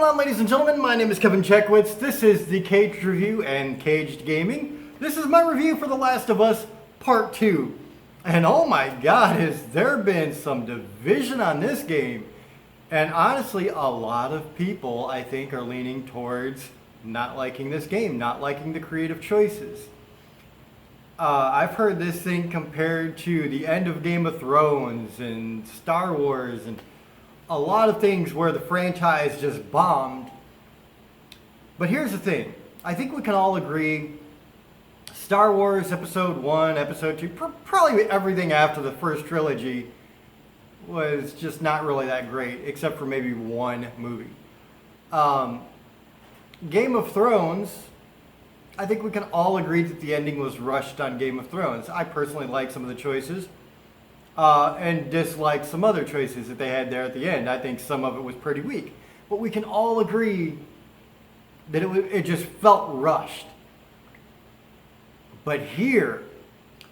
going on, ladies and gentlemen? My name is Kevin Checkwitz. This is the Kaged Review and Kaged Gaming. This is my review for The Last of Us Part 2. And oh my god, has there been some division on this game. And honestly, a lot of people, I think, are leaning towards not liking this game, not liking the creative choices. I've heard this thing compared to the end of Game of Thrones and Star Wars and a lot of things where the franchise just bombed. But here's the thing. I think we can all agree Star Wars Episode 1, Episode 2, probably everything after the first trilogy was just not really that great, except for maybe one movie. Game of Thrones, I think we can all agree that the ending was rushed on Game of Thrones. I personally like some of the choices. And dislike some other choices that they had there at the end. I think some of it was pretty weak. But we can all agree that it just felt rushed. But here,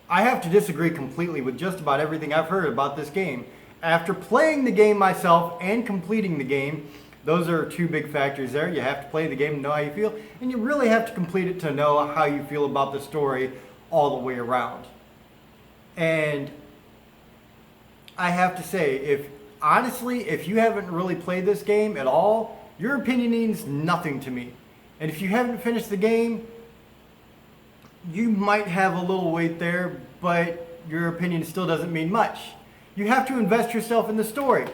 I have to disagree completely with just about everything I've heard about this game. After playing the game myself and completing the game, those are two big factors there. You have to play the game to know how you feel, and you really have to complete it to know how you feel about the story all the way around. And I have to say, if you haven't really played this game at all, your opinion means nothing to me. And if you haven't finished the game, you might have a little weight there, but your opinion still doesn't mean much. You have to invest yourself in the story.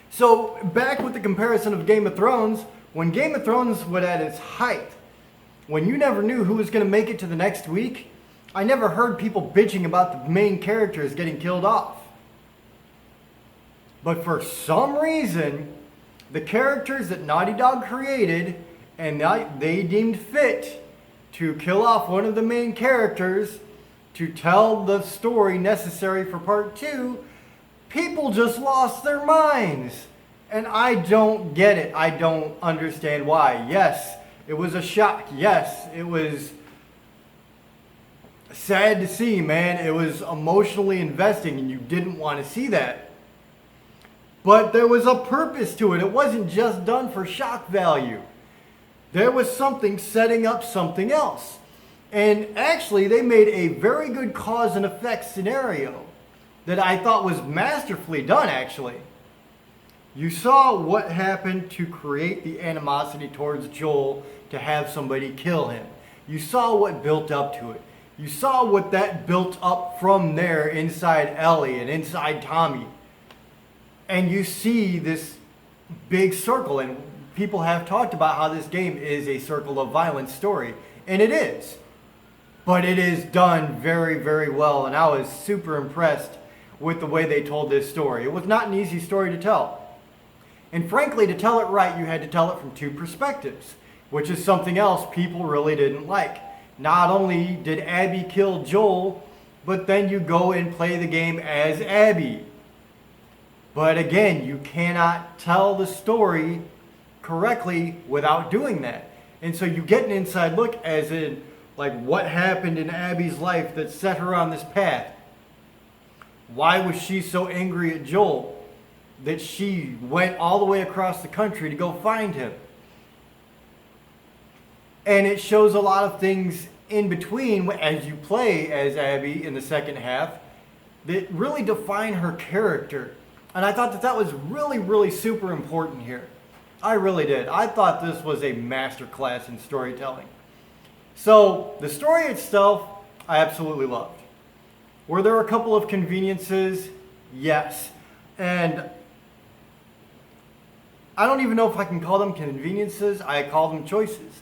So back with the comparison of Game of Thrones, when Game of Thrones was at its height, when you never knew who was going to make it to the next week, I never heard people bitching about the main characters getting killed off. But for some reason, the characters that Naughty Dog created and they deemed fit to kill off one of the main characters to tell the story necessary for part 2, people just lost their minds. And I don't get it. I don't understand why. Yes, it was a shock. Yes, it was sad to see, man. It was emotionally investing and you didn't want to see that. But there was a purpose to it. It wasn't just done for shock value. There was something setting up something else. And actually, they made a very good cause and effect scenario that I thought was masterfully done, actually. You saw what happened to create the animosity towards Joel to have somebody kill him. You saw what built up to it. You saw what that built up from there inside Ellie and inside Tommy. And you see this big circle, and people have talked about how this game is a circle of violence story, and it is. But it is done very, very well, and I was super impressed with the way they told this story. It was not an easy story to tell. And frankly, to tell it right, you had to tell it from two perspectives, which is something else people really didn't like. Not only did Abby kill Joel, but then you go and play the game as Abby. But again, you cannot tell the story correctly without doing that. And so you get an inside look as in like what happened in Abby's life that set her on this path. Why was she so angry at Joel that she went all the way across the country to go find him? And it shows a lot of things in between as you play as Abby in the second half that really define her character. And I thought that was really, really super important here. I really did. I thought this was a masterclass in storytelling. So the story itself, I absolutely loved. Were there a couple of conveniences? Yes. And I don't even know if I can call them conveniences. I call them choices.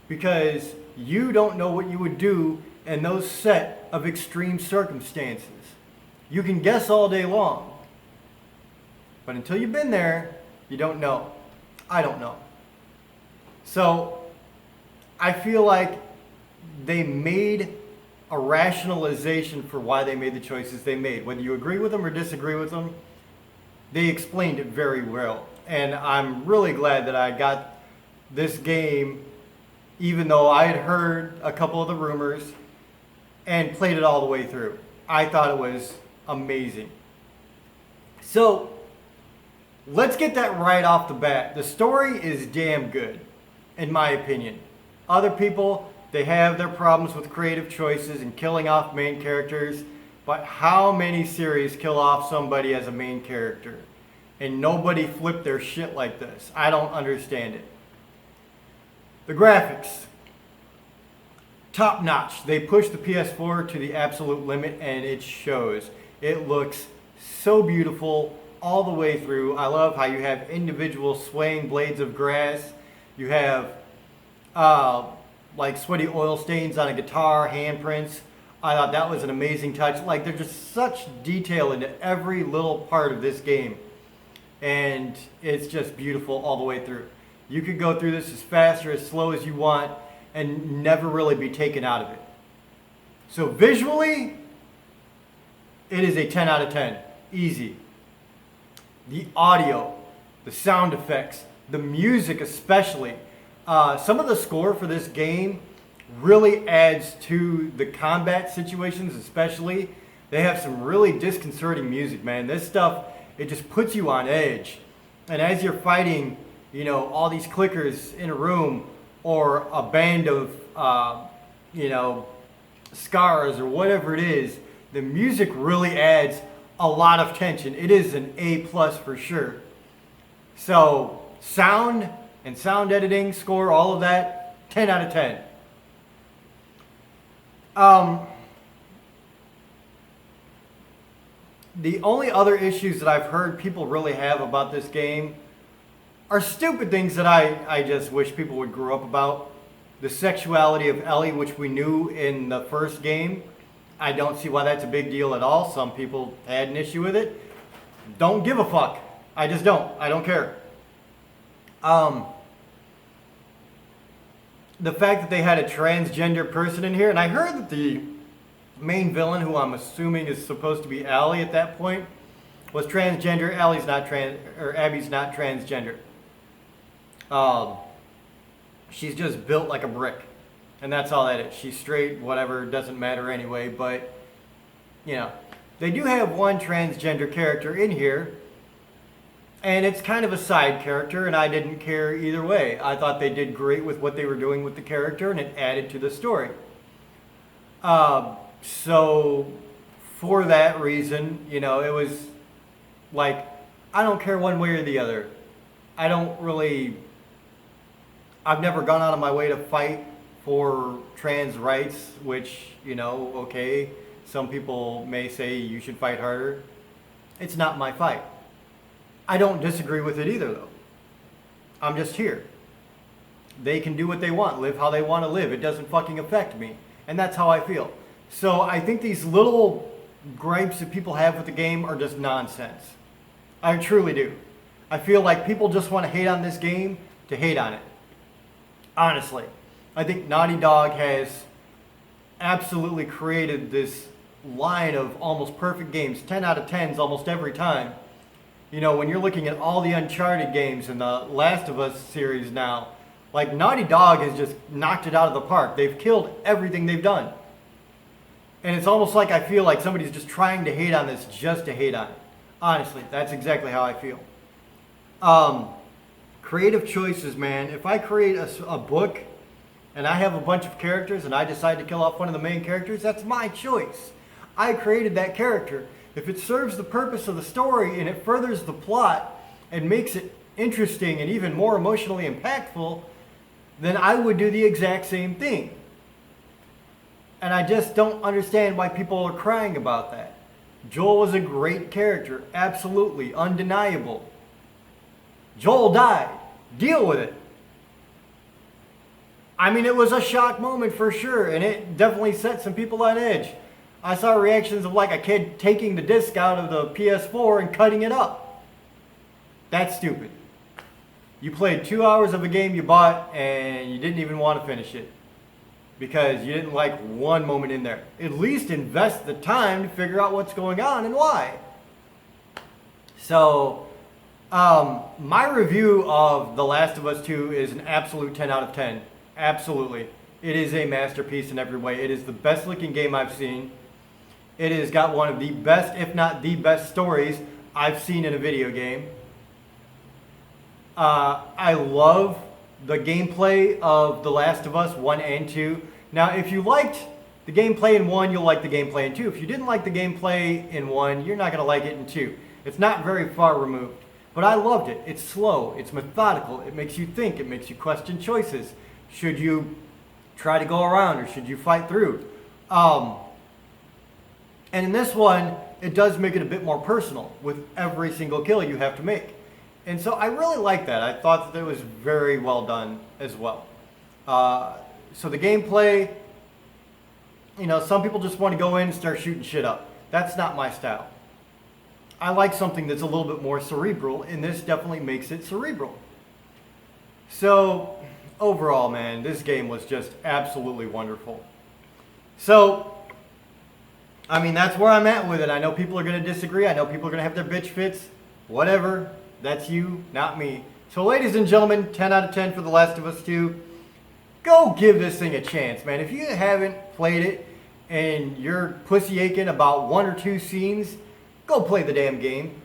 Because you don't know what you would do in those set of extreme circumstances. You can guess all day long. But until you've been there, you don't know. I don't know. So I feel like they made a rationalization for why they made the choices they made. Whether you agree with them or disagree with them, they explained it very well. And I'm really glad that I got this game, even though I had heard a couple of the rumors and played it all the way through. I thought it was amazing. So Let's get that right off the bat. The story is damn good, in my opinion. Other people, they have their problems with creative choices and killing off main characters, but how many series kill off somebody as a main character? And nobody flipped their shit like this. I don't understand it. The graphics, top notch. They pushed the PS4 to the absolute limit and it shows. It looks so beautiful all the way through. I love how you have individual swaying blades of grass. You have like sweaty oil stains on a guitar, handprints. I thought that was an amazing touch. Like, there's just such detail into every little part of this game. And it's just beautiful all the way through. You could go through this as fast or as slow as you want and never really be taken out of it. So visually, it is a 10 out of 10. Easy. The audio, the sound effects, the music especially. Some of the score for this game really adds to the combat situations especially. They have some really disconcerting music, man. This stuff, it just puts you on edge. And as you're fighting, you know, all these clickers in a room or a band of, you know, scars or whatever it is, the music really adds a lot of tension. It is an A+ for sure. So sound and sound editing, score, all of that, 10 out of 10. The only other issues that I've heard people really have about this game are stupid things that I just wish people would grow up about. The sexuality of Ellie, which we knew in the first game. I don't see why that's a big deal at all. Some people had an issue with it. Don't give a fuck. I just don't. I don't care. The fact that they had a transgender person in here, and I heard that the main villain, who I'm assuming is supposed to be Allie at that point, was transgender. Abby's not transgender. She's just built like a brick, and that's all that is. She's straight, whatever, doesn't matter anyway. But you know, they do have one transgender character in here, and it's kind of a side character, and I didn't care either way. I thought they did great with what they were doing with the character, and it added to the story. So for that reason, you know, it was like, I don't care one way or the other. I've never gone out of my way to fight for trans rights, which, you know, okay, some people may say you should fight harder. It's not my fight. I don't disagree with it either, though. I'm just here. They can do what they want, live how they want to live. It doesn't fucking affect me. And that's how I feel. So I think these little gripes that people have with the game are just nonsense. I truly do. I feel like people just want to hate on this game to hate on it. Honestly. I think Naughty Dog has absolutely created this line of almost perfect games. 10 out of 10s almost every time. You know, when you're looking at all the Uncharted games and the Last of Us series now, like, Naughty Dog has just knocked it out of the park. They've killed everything they've done. And it's almost like I feel like somebody's just trying to hate on this just to hate on it. Honestly, that's exactly how I feel. Creative choices, man. If I create a book and I have a bunch of characters and I decide to kill off one of the main characters, that's my choice. I created that character. If it serves the purpose of the story and it furthers the plot and makes it interesting and even more emotionally impactful, then I would do the exact same thing. And I just don't understand why people are crying about that. Joel was a great character, absolutely, undeniable. Joel died. Deal with it. I mean, it was a shock moment for sure, and it definitely set some people on edge. I saw reactions of like a kid taking the disc out of the PS4 and cutting it up. That's stupid. You played 2 hours of a game you bought and you didn't even want to finish it because you didn't like one moment in there. At least invest the time to figure out what's going on and why. So, my review of The Last of Us 2 is an absolute 10 out of 10. Absolutely. It is a masterpiece in every way. It is the best looking game I've seen. It has got one of the best, if not the best stories I've seen in a video game. I love the gameplay of The Last of Us 1 and 2. Now, if you liked the gameplay in 1, you'll like the gameplay in 2. If you didn't like the gameplay in 1, you're not going to like it in 2. It's not very far removed. But I loved it. It's slow. It's methodical. It makes you think. It makes you question choices. Should you try to go around or should you fight through? And in this one, it does make it a bit more personal with every single kill you have to make. And so I really like that. I thought that it was very well done as well. So the gameplay, you know, some people just want to go in and start shooting shit up. That's not my style. I like something that's a little bit more cerebral, and this definitely makes it cerebral. So overall, man, this game was just absolutely wonderful. So, I mean, that's where I'm at with it. I know people are going to disagree. I know people are going to have their bitch fits. Whatever. That's you, not me. So, ladies and gentlemen, 10 out of 10 for The Last of Us 2. Go give this thing a chance, man. If you haven't played it and you're pussy aching about 1 or 2 scenes, go play the damn game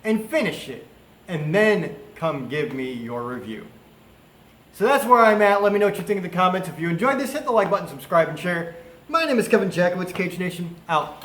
and finish it. And then come give me your review. So that's where I'm at. Let me know what you think in the comments. If you enjoyed this, hit the like button, subscribe, and share. My name is Kevin Jackowitz, Kaged Nation, out.